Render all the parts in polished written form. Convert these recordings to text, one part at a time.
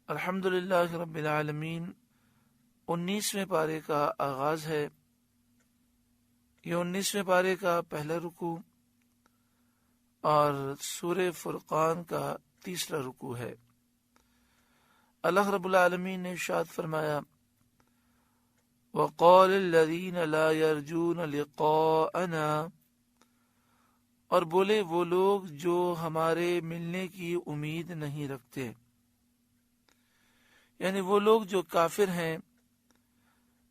الحمدللہ رب العالمین 19ویں پارے کا آغاز ہے۔ یہ 19ویں پارے کا پہلا رکوع اور سورہ فرقان کا تیسرا رکوع ہے۔ اللہ رب العالمین نے ارشاد فرمایا وَقَالَ الَّذِينَ لَا يَرْجُونَ لِقَاءَنَا، اور بولے وہ لوگ جو ہمارے ملنے کی امید نہیں رکھتے، یعنی وہ لوگ جو کافر ہیں،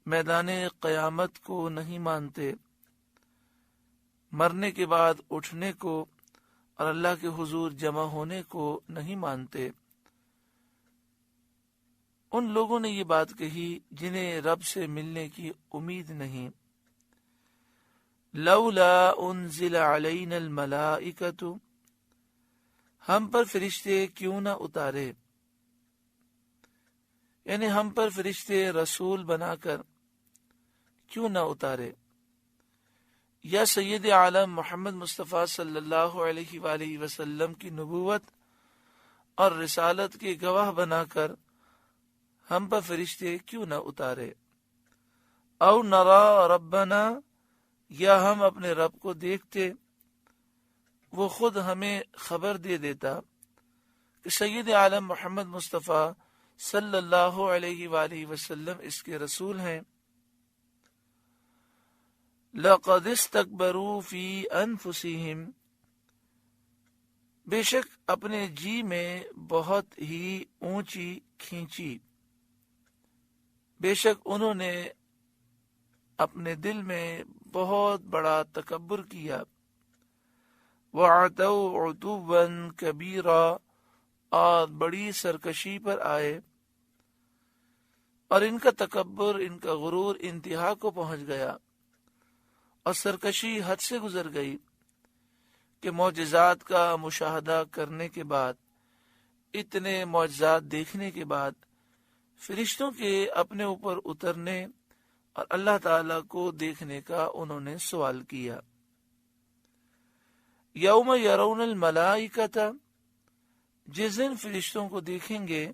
میدان قیامت کو نہیں مانتے، مرنے کے بعد اٹھنے کو اور اللہ کے حضور جمع ہونے کو نہیں مانتے۔ ان لوگوں نے یہ بات کہی جنہیں رب سے ملنے کی امید نہیں۔ لولا انزل علینا الملائکۃ، ہم پر فرشتے کیوں نہ اتارے، یعنی ہم پر فرشتے رسول بنا کر کیوں نہ اتارے، یا سید عالم محمد مصطفیٰ صلی اللہ علیہ وآلہ وسلم کی نبوت اور رسالت کے گواہ بنا کر ہم پر فرشتے کیوں نہ اتارے۔ او نرا ربنا، یا ہم اپنے رب کو دیکھتے، وہ خود ہمیں خبر دے دیتا کہ سید عالم محمد مصطفیٰ صلی اللہ علیہ وآلہ وسلم اس کے رسول ہیں۔ لَقَدِ اسْتَكْبَرُوا فِي أَنفُسِهِمْ، بے شک اپنے جی میں بہت ہی اونچی کھینچی، بے شک انہوں نے اپنے دل میں بہت بڑا تکبر کیا۔ وَعَتَوْا عُتُوًّا كَبِيرًا، اور بڑی سرکشی پر آئے، اور ان کا تکبر، ان کا غرور انتہا کو پہنچ گیا، اور سرکشی حد سے گزر گئی کہ معجزات کا مشاہدہ کرنے کے بعد، اتنے معجزات دیکھنے کے بعد، فرشتوں کے اپنے اوپر اترنے اور اللہ تعالیٰ کو دیکھنے کا انہوں نے سوال کیا۔ یوم یرون الملائکۃ، جس دن فرشتوں کو دیکھیں گے،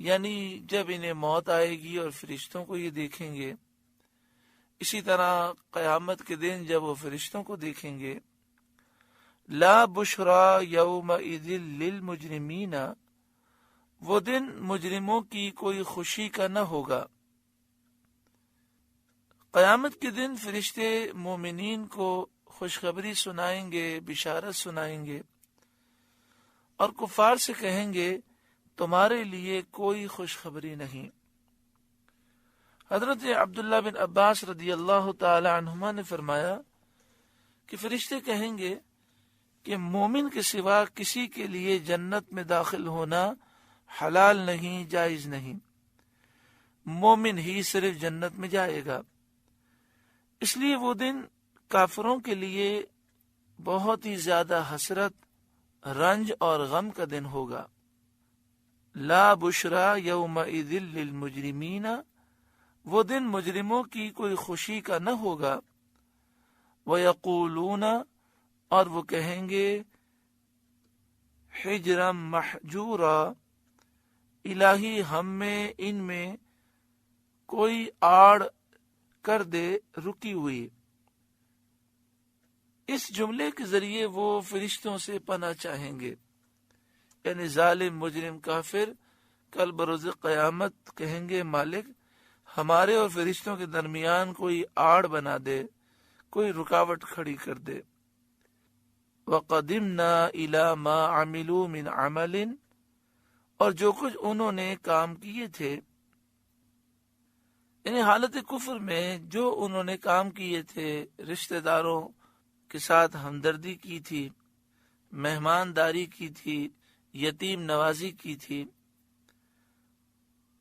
یعنی جب انہیں موت آئے گی اور فرشتوں کو یہ دیکھیں گے، اسی طرح قیامت کے دن جب وہ فرشتوں کو دیکھیں گے، لا بشرا یومئذ للمجرمین، وہ دن مجرموں کی کوئی خوشی کا نہ ہوگا۔ قیامت کے دن فرشتے مومنین کو خوشخبری سنائیں گے، بشارت سنائیں گے، اور کفار سے کہیں گے تمہارے لیے کوئی خوشخبری نہیں۔ حضرت عبداللہ بن عباس رضی اللہ تعالی عنہما نے فرمایا کہ فرشتے کہیں گے کہ مومن کے سوا کسی کے لیے جنت میں داخل ہونا حلال نہیں، جائز نہیں، مومن ہی صرف جنت میں جائے گا۔ اس لیے وہ دن کافروں کے لیے بہت ہی زیادہ حسرت، رنج اور غم کا دن ہوگا۔ لا بشرا یومئذ للمجرمین، وہ دن مجرموں کی کوئی خوشی کا نہ ہوگا۔ وَيَقُولُونَ، اور وہ کہیں گے حجرا محجورا، الہی ہم میں ان میں کوئی آڑ کر دے، رکی ہوئی۔ اس جملے کے ذریعے وہ فرشتوں سے پناہ چاہیں گے، یعنی ظالم، مجرم، کافر کل بروز قیامت کہیں گے مالک ہمارے اور فرشتوں کے درمیان کوئی آڑ بنا دے، کوئی رکاوٹ کھڑی کر دے۔ وَقَدِمْنَا إِلَى مَا عَمِلُوا مِنْ عَمَلٍ، اور جو کچھ انہوں نے کام کیے تھے، یعنی حالت کفر میں جو انہوں نے کام کیے تھے، رشتہ داروں کے ساتھ ہمدردی کی تھی، مہمانداری کی تھی، یتیم نوازی کی تھی۔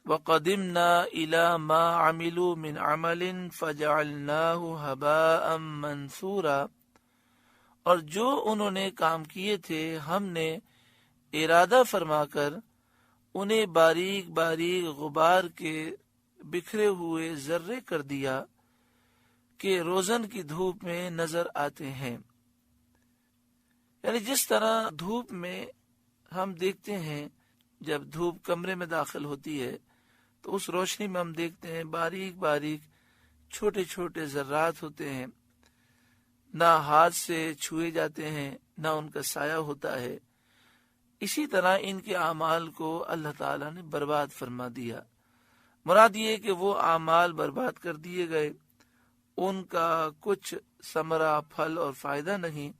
وَقَدِمْنَا إِلَى مَا عَمِلُوا مِنْ عَمَلٍ فَجَعَلْنَاهُ هَبَاءً مَنْثُورًا، اور جو انہوں نے کام کیے تھے ہم نے ارادہ فرما کر انہیں باریک باریک غبار کے بکھرے ہوئے ذرے کر دیا کہ روزن کی دھوپ میں نظر آتے ہیں۔ یعنی جس طرح دھوپ میں ہم دیکھتے ہیں، جب دھوپ کمرے میں داخل ہوتی ہے تو اس روشنی میں ہم دیکھتے ہیں باریک باریک چھوٹے چھوٹے ذرات ہوتے ہیں، نہ ہاتھ سے چھوئے جاتے ہیں، نہ ان کا سایہ ہوتا ہے۔ اسی طرح ان کے اعمال کو اللہ تعالیٰ نے برباد فرما دیا۔ مراد یہ کہ وہ اعمال برباد کر دیے گئے، ان کا کچھ ثمرہ، پھل اور فائدہ نہیں،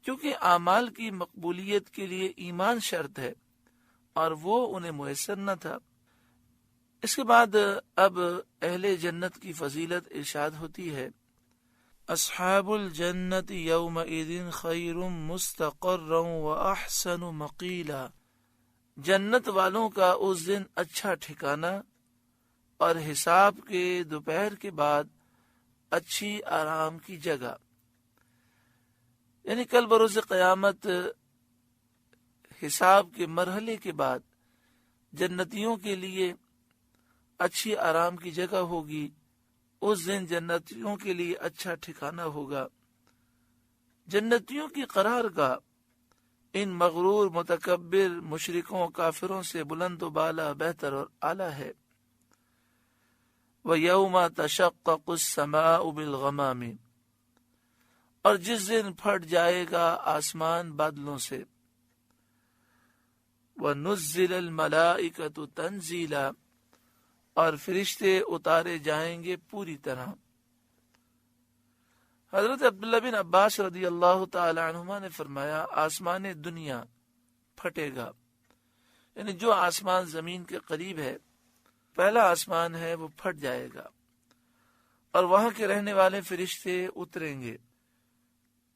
کیونکہ اعمال کی مقبولیت کے لیے ایمان شرط ہے اور وہ انہیں میسر نہ تھا۔ اس کے بعد اب اہل جنت کی فضیلت ارشاد ہوتی ہے، اصحاب الجنت یومئذ خیر مستقرا واحسن مقیلا، جنت والوں کا اس دن اچھا ٹھکانہ اور حساب کے دوپہر کے بعد اچھی آرام کی جگہ۔ یعنی کل بروز قیامت حساب کے مرحلے کے بعد جنتیوں کے لیے اچھی آرام کی جگہ ہوگی، اس دن جنتیوں کے لیے اچھا ٹھکانہ ہوگا۔ جنتیوں کی قرارگاہ ان مغرور، متکبر، مشرکوں، کافروں سے بلند و بالا، بہتر اور اعلیٰ ہے۔ وَيَوْمَ تَشَقَّقُ السَّمَاءُ بِالْغَمَامِ، اور جس دن پھٹ جائے گا آسمان بادلوں سے۔ وَنُزِّلَ الْمَلَائِكَةُ تَنزِيلًا، اور فرشتے اتارے جائیں گے پوری طرح۔ حضرت عبداللہ بن عباس رضی اللہ تعالی عنہما نے فرمایا، آسمان دنیا پھٹے گا، یعنی جو آسمان زمین کے قریب ہے، پہلا آسمان ہے، وہ پھٹ جائے گا اور وہاں کے رہنے والے فرشتے اتریں گے۔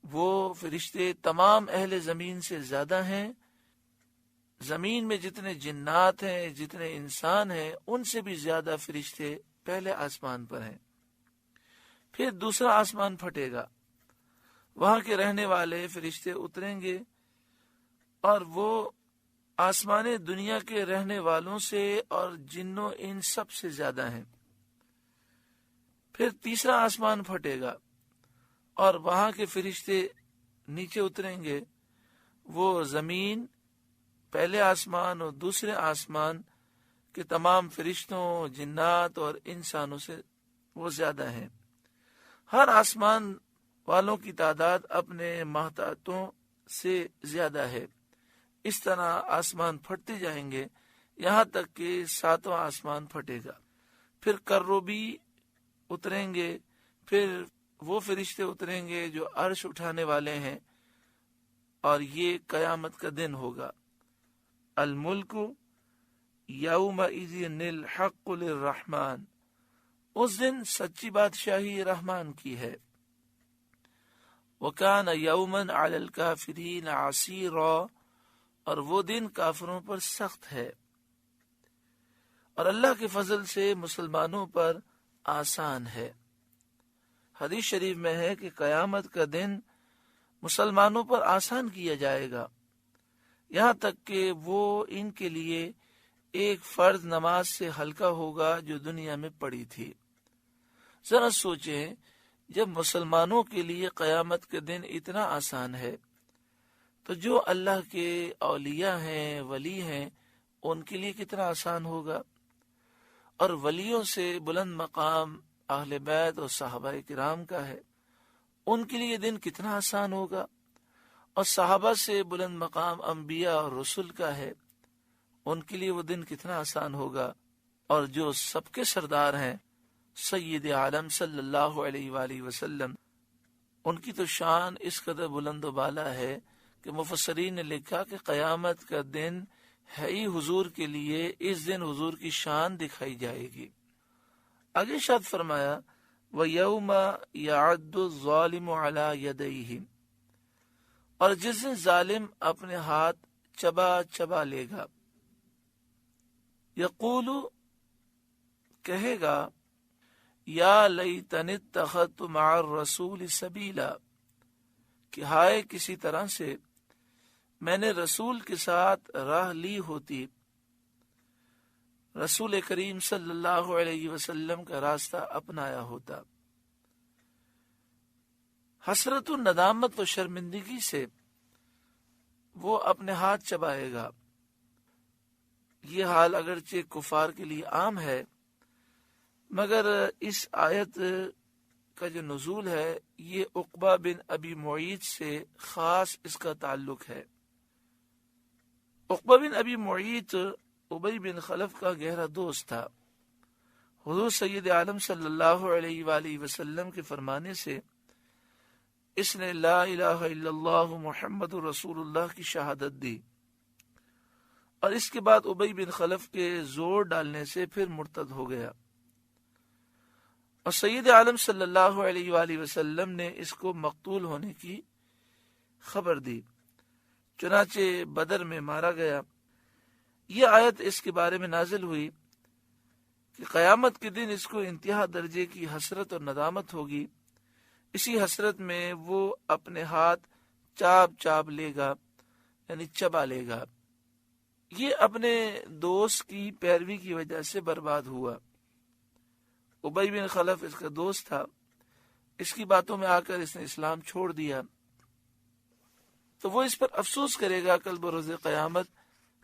وہ فرشتے تمام اہل زمین سے زیادہ ہیں، زمین میں جتنے جنات ہیں، جتنے انسان ہیں، ان سے بھی زیادہ فرشتے پہلے آسمان پر ہیں۔ پھر دوسرا آسمان پھٹے گا، وہاں کے رہنے والے فرشتے اتریں گے اور وہ آسمان دنیا کے رہنے والوں سے اور جنوں ان سب سے زیادہ ہیں۔ پھر تیسرا آسمان پھٹے گا اور وہاں کے فرشتے نیچے اتریں گے، وہ زمین، پہلے آسمان اور دوسرے آسمان کے تمام فرشتوں، جنات اور انسانوں سے وہ زیادہ ہیں۔ ہر آسمان والوں کی تعداد اپنے محتاطوں سے زیادہ ہے۔ اس طرح آسمان پھٹتے جائیں گے یہاں تک کہ ساتواں آسمان پھٹے گا۔ پھر کروبی اتریں گے، پھر وہ فرشتے اتریں گے جو عرش اٹھانے والے ہیں، اور یہ قیامت کا دن ہوگا۔ الملک یومئذ الحق للرحمن، اس دن سچی بادشاہی رحمان کی ہے۔ وَكَانَ يَوْمًا عَلَى الْكَافِرِينَ عَسِيرًا، اور وہ دن کافروں پر سخت ہے، اور اللہ کے فضل سے مسلمانوں پر آسان ہے۔ حدیث شریف میں ہے کہ قیامت کا دن مسلمانوں پر آسان کیا جائے گا، یہاں تک کہ وہ ان کے لیے ایک فرض نماز سے ہلکا ہوگا جو دنیا میں پڑی تھی۔ ذرا سوچیں، جب مسلمانوں کے لیے قیامت کے دن اتنا آسان ہے تو جو اللہ کے اولیاء ہیں، ولی ہیں، ان کے لیے کتنا آسان ہوگا۔ اور ولیوں سے بلند مقام اہل بیت اور صحابہ کرام کا ہے، ان کے لیے دن کتنا آسان ہوگا۔ اور صحابہ سے بلند مقام انبیاء اور رسول کا ہے، ان کے لیے وہ دن کتنا آسان ہوگا۔ اور جو سب کے سردار ہیں سید عالم صلی اللہ علیہ وآلہ وسلم، ان کی تو شان اس قدر بلند و بالا ہے کہ مفسرین نے لکھا کہ قیامت کا دن ہے ہی حضور کے لیے، اس دن حضور کی شان دکھائی جائے گی۔ آگے ارشاد فرمایا، وَيَوْمَ يَعَدُّ الظَّالِمُ عَلَى يَدَيْهِ، اور جس دن ظالم اپنے ہاتھ چبا چبا لے گا، یقول، کہے گا، یا لیتنی اتخذت مع الرسول سبیلا، کہ ہائے کسی طرح سے میں نے رسول کے ساتھ راہ لی ہوتی، رسول کریم صلی اللہ علیہ وسلم کا راستہ اپنایا ہوتا۔ حسرت و ندامت و شرمندگی سے وہ اپنے ہاتھ چبائے گا۔ یہ حال اگرچہ کفار کے لیے عام ہے، مگر اس آیت کا جو نزول ہے یہ عقبہ بن ابی معیط سے خاص اس کا تعلق ہے۔ عقبہ بن ابی معیط ابی بن خلف کا گہرا دوست تھا۔ حضور سید عالم صلی اللہ علیہ وآلہ وسلم کے فرمانے سے اس نے لا الہ الا اللہ محمد رسول اللہ کی شہادت دی، اور اس کے بعد ابی بن خلف کے زور ڈالنے سے پھر مرتد ہو گیا، اور سید عالم صلی اللہ علیہ وآلہ وسلم نے اس کو مقتول ہونے کی خبر دی، چنانچہ بدر میں مارا گیا۔ یہ آیت اس کے بارے میں نازل ہوئی کہ قیامت کے دن اس کو انتہا درجے کی حسرت اور ندامت ہوگی، اسی حسرت میں وہ اپنے ہاتھ چاپ لے گا، یعنی چبا لے گا۔ یہ اپنے دوست کی پیروی کی وجہ سے برباد ہوا۔ ابی بن خلف اس کا دوست تھا، اس کی باتوں میں آ کر اس نے اسلام چھوڑ دیا، تو وہ اس پر افسوس کرے گا کل بروز قیامت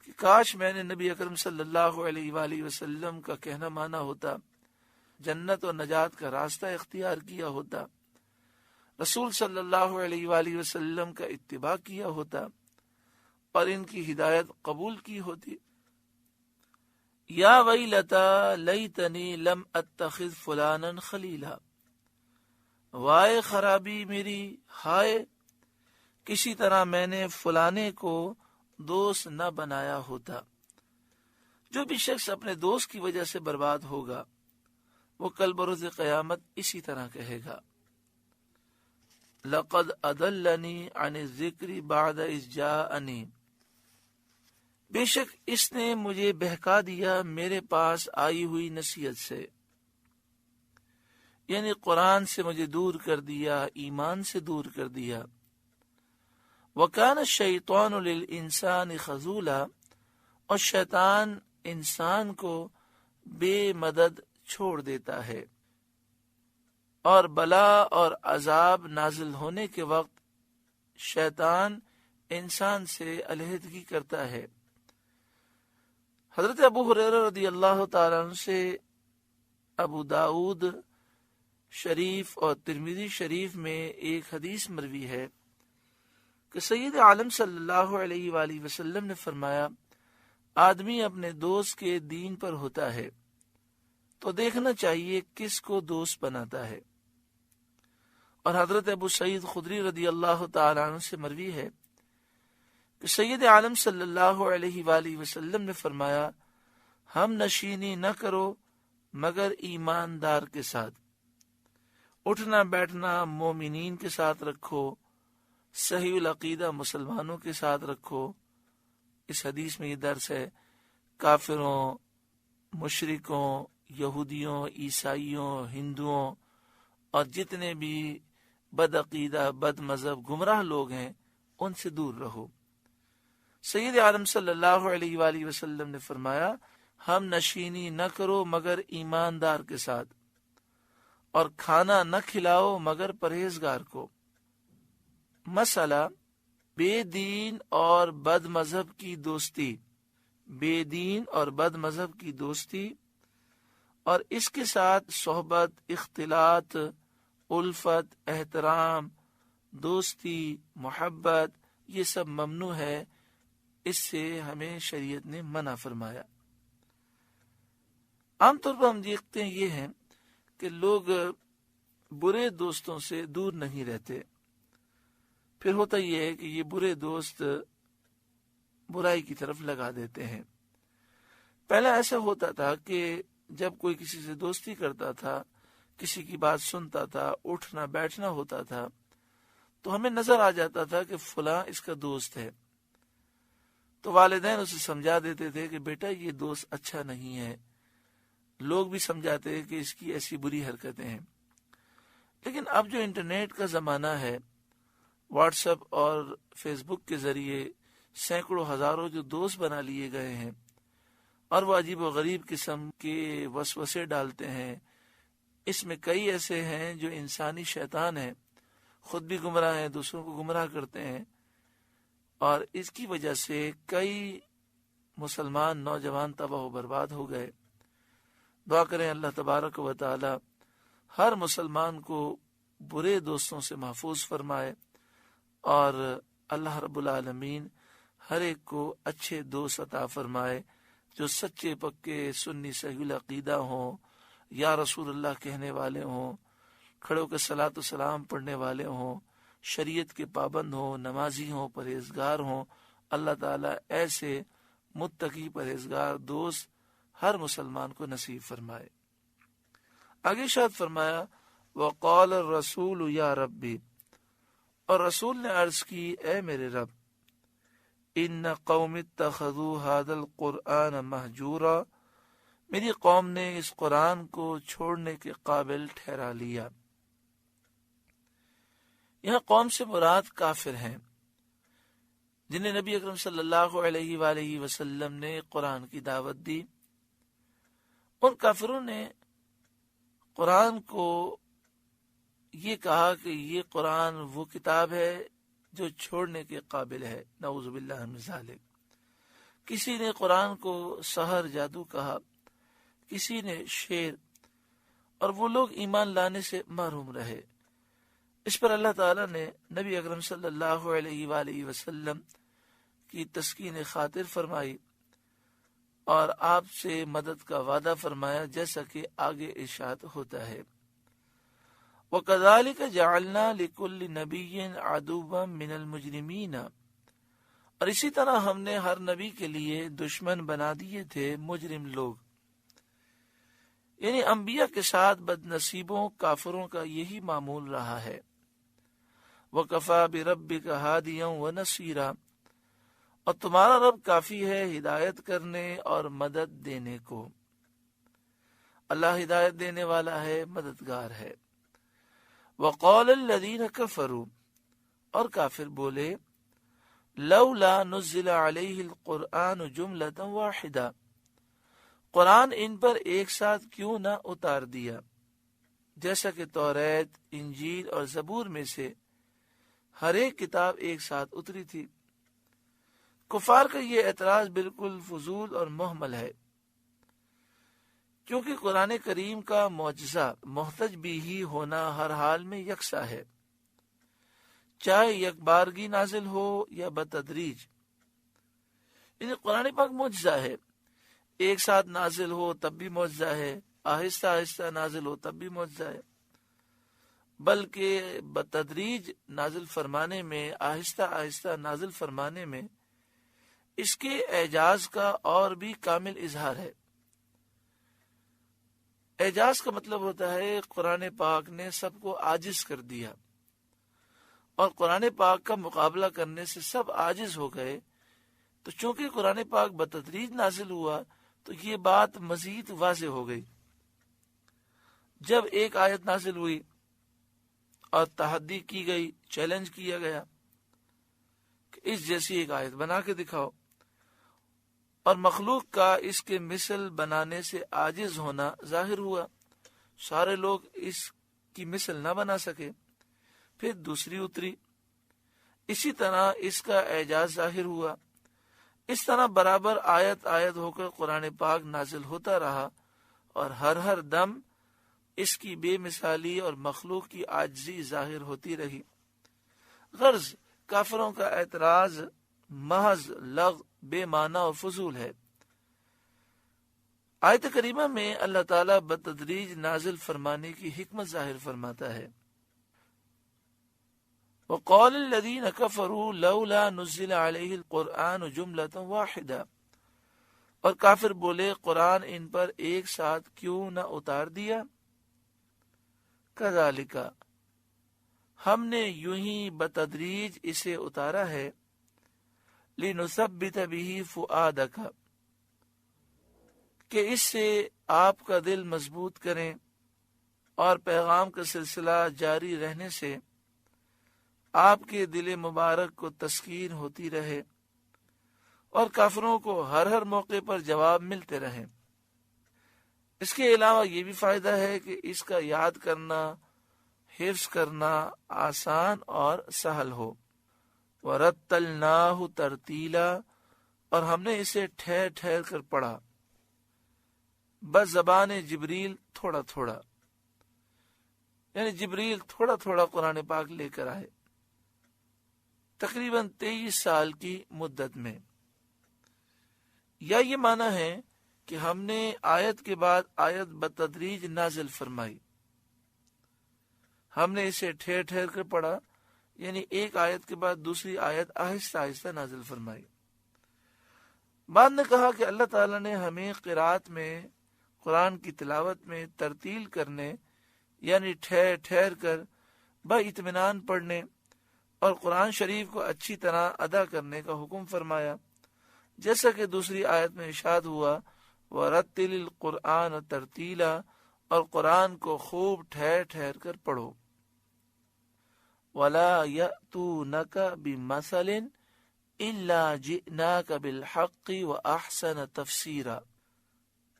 کہ کاش میں نے نبی اکرم صلی اللہ علیہ وآلہ وسلم کا کہنا مانا ہوتا، جنت و نجات کا راستہ اختیار کیا ہوتا، رسول صلی اللہ علیہ وآلہ وسلم کا اتباع کیا ہوتا اور ان کی ہدایت قبول کی ہوتی۔ یا ویلتا لیتنی لم اتخذ فلانا خلیلا، وائے خرابی میری، ہائے کسی طرح میں نے فلانے کو دوست نہ بنایا ہوتا۔ جو بھی شخص اپنے دوست کی وجہ سے برباد ہوگا وہ کل بروز قیامت اسی طرح کہے گا، لقد اضلنی عن الذکر بعد اذ جاءنی، بے شک اس نے مجھے بہکا دیا میرے پاس آئی ہوئی نصیحت سے، یعنی قرآن سے مجھے دور کر دیا، ایمان سے دور کر دیا۔ وَكَانَ الشَّيْطَانُ لِلْإِنسَانِ خَذُولًا، اور شیطان انسان کو بے مدد چھوڑ دیتا ہے، اور بلا اور عذاب نازل ہونے کے وقت شیطان انسان سے علیحدگی کرتا ہے۔ حضرت ابو ہریرہ رضی اللہ تعالیٰ عنہ سے ابو داؤد شریف اور ترمذی شریف میں ایک حدیث مروی ہے کہ سید عالم صلی اللہ علیہ وآلہ وسلم نے فرمایا، آدمی اپنے دوست کے دین پر ہوتا ہے تو دیکھنا چاہیے کس کو دوست بناتا ہے۔ اور حضرت ابو سعید خدری رضی اللہ تعالیٰ عنہ سے مروی ہے کہ سید عالم صلی اللہ علیہ وآلہ وسلم نے فرمایا، ہم نشینی نہ کرو مگر ایماندار کے ساتھ، اٹھنا بیٹھنا مومنین کے ساتھ رکھو، صحیح العقیدہ مسلمانوں کے ساتھ رکھو۔ اس حدیث میں یہ درس ہے، کافروں، مشرکوں، یہودیوں، عیسائیوں، ہندوؤں اور جتنے بھی بد عقیدہ، بد مذہب، گمراہ لوگ ہیں ان سے دور رہو۔ سید عالم صلی اللہ علیہ وآلہ وسلم نے فرمایا، ہم نشینی نہ کرو مگر ایماندار کے ساتھ، اور کھانا نہ کھلاؤ مگر پرہیزگار کو۔ مسئلہ بے دین اور بد مذہب کی دوستی، بے دین اور بد مذہب کی دوستی اور اس کے ساتھ صحبت، اختلاط، الفت، احترام، دوستی، محبت، یہ سب ممنوع ہے، اس سے ہمیں شریعت نے منع فرمایا۔ عام طور پر ہم دیکھتے ہیں یہ ہیں کہ لوگ برے دوستوں سے دور نہیں رہتے، پھر ہوتا یہ ہے کہ یہ برے دوست برائی کی طرف لگا دیتے ہیں۔ پہلا ایسا ہوتا تھا کہ جب کوئی کسی سے دوستی کرتا تھا، کسی کی بات سنتا تھا، اٹھنا بیٹھنا ہوتا تھا، تو ہمیں نظر آ جاتا تھا کہ فلاں اس کا دوست ہے، تو والدین اسے سمجھا دیتے تھے کہ بیٹا یہ دوست اچھا نہیں ہے، لوگ بھی سمجھاتے ہیں کہ اس کی ایسی بری حرکتیں ہیں۔ لیکن اب جو انٹرنیٹ کا زمانہ ہے، واٹس ایپ اور فیس بک کے ذریعے سینکڑوں ہزاروں جو دوست بنا لیے گئے ہیں، اور وہ عجیب و غریب قسم کے وسوسے ڈالتے ہیں۔ اس میں کئی ایسے ہیں جو انسانی شیطان ہیں، خود بھی گمراہ ہیں، دوسروں کو گمراہ کرتے ہیں، اور اس کی وجہ سے کئی مسلمان نوجوان تباہ و برباد ہو گئے۔ دعا کریں اللہ تبارک و تعالی ہر مسلمان کو برے دوستوں سے محفوظ فرمائے، اور اللہ رب العالمین ہر ایک کو اچھے دوست عطا فرمائے جو سچے پکے سنی صحیح العقیدہ ہوں، یا رسول اللہ کہنے والے ہوں، کھڑوں کے صلاۃ و سلام پڑھنے والے ہوں، شریعت کے پابند ہوں، نمازی ہوں، پرہیزگار ہوں۔ اللہ تعالیٰ ایسے متقی پرہیزگار دوست ہر مسلمان کو نصیب فرمائے۔ آگے ارشاد فرمایا وقال الرسول یا ربی، اور رسول نے عرض کی اے میرے رب، ان قوم اتخذوا هذا القرآن مہجورا، میری قوم نے اس قرآن کو چھوڑنے کے قابل ٹھہرا لیا۔ یہاں قوم سے مراد کافر ہیں جنہیں نبی اکرم صلی اللہ علیہ وآلہ وسلم نے قرآن کی دعوت دی۔ ان کافروں نے قرآن کو یہ کہا کہ یہ قرآن وہ کتاب ہے جو چھوڑنے کے قابل ہے، نعوذ باللہ من ذالک۔ کسی نے قرآن کو سحر جادو کہا، کسی نے شعر، اور وہ لوگ ایمان لانے سے محروم رہے۔ اس پر اللہ تعالیٰ نے نبی اکرم صلی اللہ علیہ وآلہ وسلم کی تسکین خاطر فرمائی اور آپ سے مدد کا وعدہ فرمایا، جیسا کہ آگے ارشاد ہوتا ہے وَكَذَلِكَ جَعَلْنَا لِكُلِّ نَبِيٍّ عَدُوًّا مِّنَ الْمُجْرِمِينَ، اور اسی طرح ہم نے ہر نبی کے لیے دشمن بنا دیے تھے مجرم لوگ، یعنی انبیاء کے ساتھ بد نصیبوں کافروں کا یہی معمول رہا ہے۔ وَكَفَى بِرَبِّكَ هَادِيًا وَنَصِيرًا، اور تمہارا رب کافی ہے ہدایت کرنے اور مدد دینے کو۔ اللہ ہدایت دینے والا ہے، مددگار ہے۔ وَقَالَ الَّذِينَ كَفَرُوا، اور کافر بولے لَوْلَا نُزِّلَ عَلَيْهِ الْقُرْآنُ جُمْلَةً وَاحِدَةً، قرآن ان پر ایک ساتھ کیوں نہ اتار دیا، جیسا کہ توریت، انجیل اور زبور میں سے ہر ایک کتاب ایک ساتھ اتری تھی۔ کفار کا یہ اعتراض بالکل فضول اور محمل ہے، کیونکہ قرآن کریم کا معجزہ محتج بھی ہی ہونا ہر حال میں یکساں ہے، چاہے یک بارگی نازل ہو یا بتدریج۔ یعنی قرآن پاک معجزہ ہے، ایک ساتھ نازل ہو تب بھی معجزہ ہے، آہستہ آہستہ نازل ہو تب بھی معجزہ ہے، بلکہ بتدریج نازل فرمانے میں، آہستہ آہستہ نازل فرمانے میں اس کے اعجاز کا اور بھی کامل اظہار ہے۔ اعجاز کا مطلب ہوتا ہے قرآن پاک نے سب کو عاجز کر دیا، اور قرآن پاک کا مقابلہ کرنے سے سب عاجز ہو گئے، تو چونکہ قرآن پاک بتدریج نازل ہوا تو یہ بات مزید واضح ہو گئی۔ جب ایک آیت نازل ہوئی اور تحدی کی گئی، چیلنج کیا گیا کہ اس جیسی ایک آیت بنا کے دکھاؤ، اور مخلوق کا اس کے مثل بنانے سے عاجز ہونا ظاہر ہوا، سارے لوگ اس کی مثل نہ بنا سکے، پھر دوسری اتری، اسی طرح اس کا اعجاز ظاہر ہوا۔ اس طرح برابر آیت آیت ہو کر قرآن پاک نازل ہوتا رہا، اور ہر دم اس کی بے مثالی اور مخلوق کی عاجزی ظاہر ہوتی رہی۔ غرض کافروں کا اعتراض محض لغو، بے معنی اور فضول ہے۔ آیت کریمہ میں اللہ تعالیٰ بتدریج نازل فرمانے کی حکمت ظاہر فرماتا ہے۔ وَقَالَ الَّذِينَ كَفَرُوا لَوْلَا نُزِّلَ عَلَيْهِ الْقُرْآنُ جُمْلَةً وَاحِدَةً، اور کافر بولے قرآن ان پر ایک ساتھ کیوں نہ اتار دیا۔ كَذَلِكَ، ہم نے یوں ہی بتدریج اسے اتارا ہے، لِنُثَبِّتَ بِهِ فُؤَادَكَ، کہ اس سے آپ کا دل مضبوط کریں، اور پیغام کا سلسلہ جاری رہنے سے آپ کے دل مبارک کو تسکین ہوتی رہے، اور کافروں کو ہر موقع پر جواب ملتے رہے۔ اس کے علاوہ یہ بھی فائدہ ہے کہ اس کا یاد کرنا حفظ کرنا آسان اور سہل ہو۔ وَرَتَّلْنَاهُ تَرْتِيلًا، اور ہم نے اسے ٹھہر ٹھہر کر پڑھا، بس زبان جبریل تھوڑا تھوڑا، یعنی جبریل تھوڑا تھوڑا قرآن پاک لے کر آئے، تقریباً 23 سال کی مدت میں۔ یا یہ معنی ہے کہ ہم نے آیت کے بعد آیت بتدریج نازل فرمائی، ہم نے اسے ٹھہر ٹھہر کر پڑھا، یعنی ایک آیت کے بعد دوسری آیت آہستہ آہستہ نازل فرمائی۔ بعد نے کہا کہ اللہ تعالیٰ نے ہمیں قرات میں، قرآن کی تلاوت میں ترتیل کرنے، یعنی ٹھہر ٹھہر کر با اطمینان پڑھنے اور قرآن شریف کو اچھی طرح ادا کرنے کا حکم فرمایا، جیسا کہ دوسری آیت میں ارشاد ہوا وَرَتِّلِ الْقُرْآنَ تَرْتِيلًا، اور قرآن کو خوب ٹھہر ٹھہر کر پڑھو۔ وَلَا يَأْتُونَكَ بِمَثَلٍ إِلَّا جِئْنَاكَ بِالْحَقِّ وَأَحْسَنَ تَفْسِيرًا،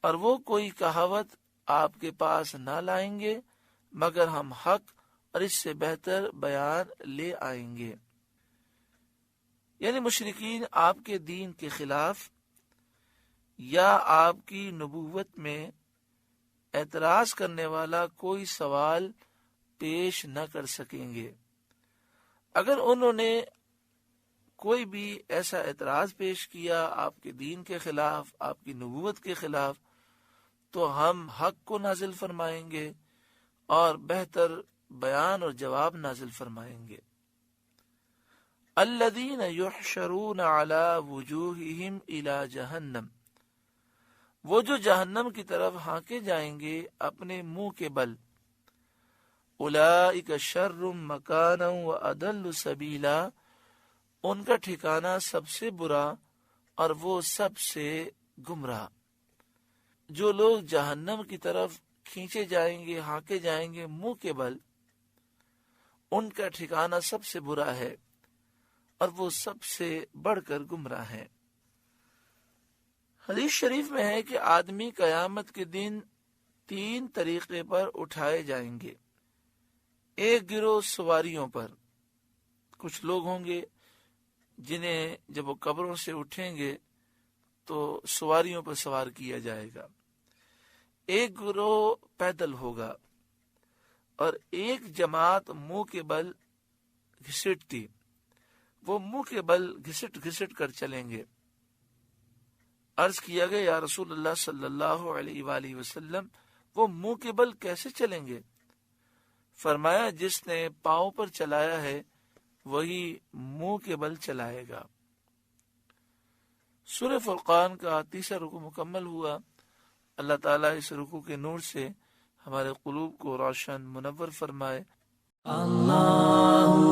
اور وہ کوئی کہاوت آپ کے پاس نہ لائیں گے مگر ہم حق اور اس سے بہتر بیان لے آئیں گے۔ یعنی مشرکین آپ کے دین کے خلاف یا آپ کی نبوت میں اعتراض کرنے والا کوئی سوال پیش نہ کر سکیں گے۔ اگر انہوں نے کوئی بھی ایسا اعتراض پیش کیا آپ کے دین کے خلاف، آپ کی نبوت کے خلاف، تو ہم حق کو نازل فرمائیں گے اور بہتر بیان اور جواب نازل فرمائیں گے۔ الذین یحشرون علی وجوہہم الی جہنم، وہ جو جہنم کی طرف ہانکے جائیں گے اپنے منہ کے بل۔ اولئک شر مکانا واضل سبیلا، ان کا ٹھکانہ سب سے برا اور وہ سب سے گمراہ۔ جو لوگ جہنم کی طرف کھینچے جائیں گے، ہانکے جائیں گے منہ کے بل، ان کا ٹھکانہ سب سے برا ہے اور وہ سب سے بڑھ کر گمراہ ہے۔ حدیث شریف میں ہے کہ آدمی قیامت کے دن 3 طریقے پر اٹھائے جائیں گے۔ ایک گروہ سواریوں پر، کچھ لوگ ہوں گے جنہیں جب وہ قبروں سے اٹھیں گے تو سواریوں پر سوار کیا جائے گا۔ ایک گروہ پیدل ہوگا اور ایک جماعت منہ کے بل گھسٹتی، وہ منہ کے بل گھسٹ گھسٹ کر چلیں گے۔ عرض کیا گیا یا رسول اللہ صلی اللہ علیہ وآلہ وسلم، وہ منہ کے بل کیسے چلیں گے؟ فرمایا جس نے پاؤں پر چلایا ہے وہی منہ کے بل چلائے گا۔ سورہ فرقان کا 3 رکوع مکمل ہوا۔ اللہ تعالیٰ اس رکوع کے نور سے ہمارے قلوب کو روشن منور فرمائے۔ اللہ